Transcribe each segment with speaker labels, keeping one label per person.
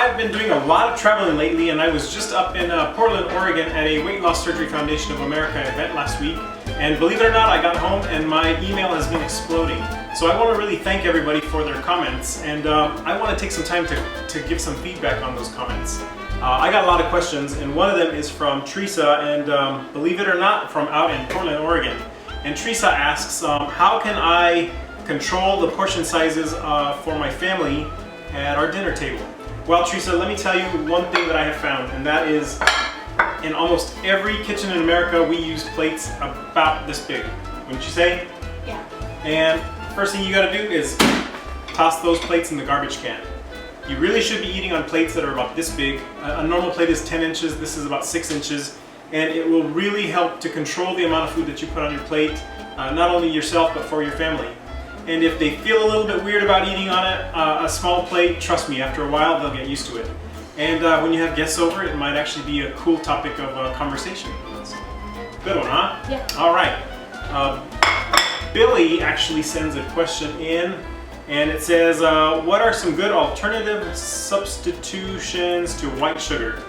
Speaker 1: I've been doing a lot of traveling lately, and I was just up in Portland, Oregon at a Weight Loss Surgery Foundation of America event last week. And believe it or not, I got home and my email has been exploding. So I want to really thank everybody for their comments, and I want to take some time to give some feedback on those comments. I got a lot of questions, and one of them is from Teresa, and believe it or not, from out in Portland, Oregon. And Teresa asks, how can I control the portion sizes for my family at our dinner table? Well, Teresa, let me tell you one thing that I have found, and that is in almost every kitchen in America, we use plates about this big. Wouldn't you say?
Speaker 2: Yeah.
Speaker 1: And first thing you gotta do is toss those plates in the garbage can. You really should be eating on plates that are about this big. A normal plate is 10 inches, this is about 6 inches, and it will really help to control the amount of food that you put on your plate, not only yourself, but for your family. And if they feel a little bit weird about eating on it, a small plate, trust me, after a while they'll get used to it. And when you have guests over, it might actually be a cool topic of conversation. Good one, huh?
Speaker 2: Yeah.
Speaker 1: All right. Billy actually sends a question in, and it says, what are some good alternative substitutions to white sugar?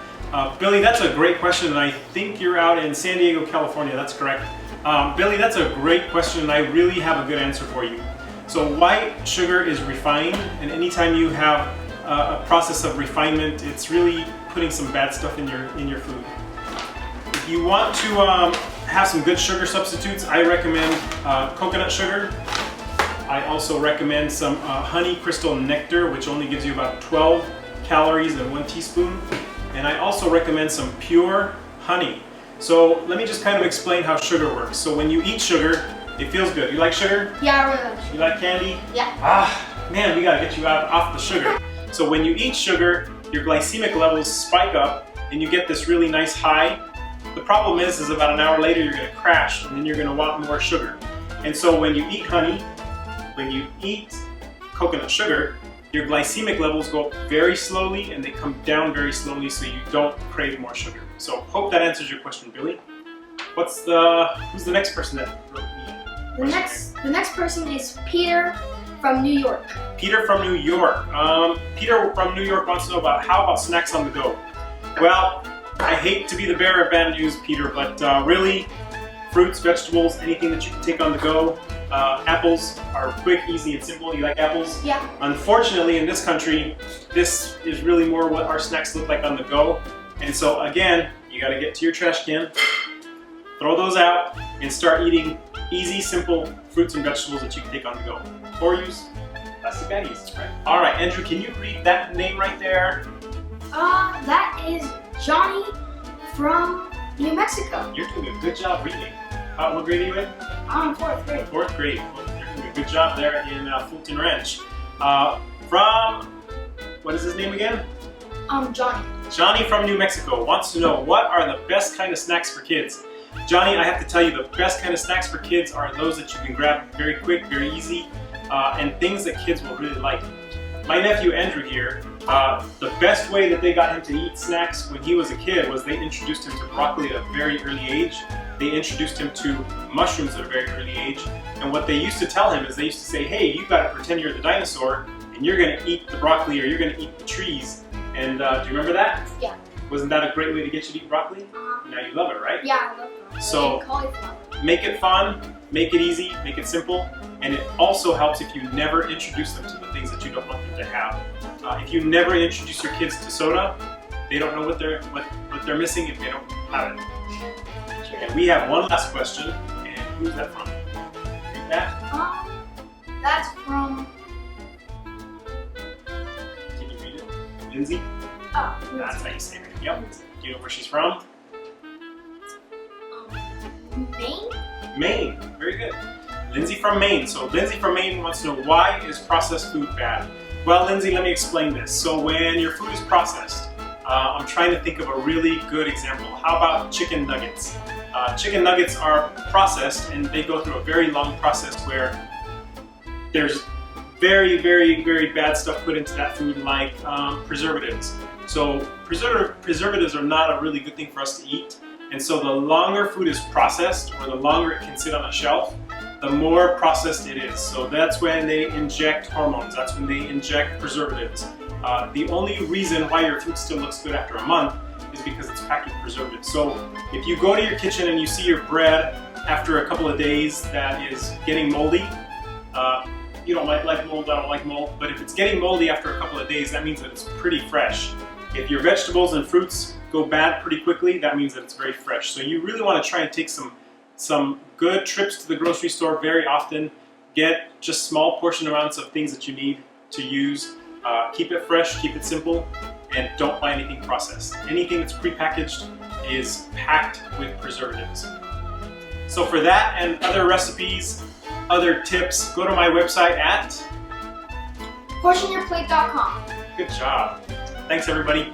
Speaker 1: Billy, that's a great question, and I think you're out in San Diego, California. That's correct. Billy, that's a great question, and I really have a good answer for you. So white sugar is refined, and anytime you have a process of refinement, it's really putting some bad stuff in your food. If you want to have some good sugar substitutes, I recommend coconut sugar. I also recommend some honey crystal nectar, which only gives you about 12 calories in 1 teaspoon. And I also recommend some pure honey. So let me just kind of explain how sugar works. So when you eat sugar, it feels good. You like sugar?
Speaker 2: Yeah, I really like sugar.
Speaker 1: You like candy?
Speaker 2: Yeah.
Speaker 1: Man, we gotta get you off the sugar. So when you eat sugar, your glycemic levels spike up and you get this really nice high. The problem is about an hour later you're gonna crash and then you're gonna want more sugar. And so when you eat honey, when you eat coconut sugar, your glycemic levels go up very slowly and they come down very slowly so you don't crave more sugar. So hope that answers your question, Billy. Who's the next person that wrote me?
Speaker 2: The next person is Peter from New York.
Speaker 1: Peter from New York. Peter from New York wants to know how about snacks on the go? Well, I hate to be the bearer of bad news, Peter, but really, fruits, vegetables, anything that you can take on the go. Apples are quick, easy, and simple. You like apples?
Speaker 2: Yeah.
Speaker 1: Unfortunately, in this country, this is really more what our snacks look like on the go. And so again, you gotta get to your trash can, throw those out, and start eating easy, simple fruits and vegetables that you can take on the go. Or use plastic baggies, right? All right, Andrew, can you read that name right there?
Speaker 2: That is Johnny from New Mexico.
Speaker 1: You're doing a good job reading. What grade are you in?
Speaker 2: I'm in 4th grade.
Speaker 1: 4th grade. Well, you're doing a good job there in Fulton Ranch. What is his name again?
Speaker 2: Johnny.
Speaker 1: Johnny from New Mexico wants to know, what are the best kind of snacks for kids? Johnny, I have to tell you, the best kind of snacks for kids are those that you can grab very quick, very easy, and things that kids will really like. My nephew Andrew here, the best way that they got him to eat snacks when he was a kid was they introduced him to broccoli at a very early age. They introduced him to mushrooms at a very early age. And what they used to tell him is they used to say, hey, you gotta pretend you're the dinosaur and you're gonna eat the broccoli or you're gonna eat the trees. And do you remember that?
Speaker 2: Yeah.
Speaker 1: Wasn't that a great way to get you to eat broccoli? Now you love it, right?
Speaker 2: Yeah, I love it.
Speaker 1: So
Speaker 2: Cauliflower.
Speaker 1: make it fun, make it easy, make it simple, and it also helps if you never introduce them to the things that you don't want them to have. If you never introduce your kids to soda, they don't know what they're missing if they don't have it. And we have one last question, and who's that from? Read that.
Speaker 2: That's from.
Speaker 1: Can you read it? Lindsay?
Speaker 2: Oh.
Speaker 1: That's how you say it. Yep. Do you know where she's from?
Speaker 2: Maine?
Speaker 1: Maine. Very good. Lindsay from Maine. So Lindsay from Maine wants to know, why is processed food bad? Well, Lindsay, let me explain this. So when your food is processed, I'm trying to think of a really good example. How about chicken nuggets? Chicken nuggets are processed and they go through a very long process where there's very, very, very bad stuff put into that food, like preservatives. So preservatives are not a really good thing for us to eat. And so the longer food is processed, or the longer it can sit on a shelf, the more processed it is. So that's when they inject hormones, that's when they inject preservatives. The only reason why your fruit still looks good after a month is because it's packed with preservatives. So if you go to your kitchen and you see your bread after a couple of days that is getting moldy, you don't like mold, I don't like mold, but if it's getting moldy after a couple of days, that means that it's pretty fresh. If your vegetables and fruits go bad pretty quickly, that means that it's very fresh. So you really want to try and take some good trips to the grocery store very often. Get just small portion amounts of things that you need to use. Keep it fresh, keep it simple, and don't buy anything processed. Anything that's prepackaged is packed with preservatives. So for that and other recipes, other tips, go to my website at
Speaker 2: PortionYourPlate.com.
Speaker 1: Good job. Thanks everybody.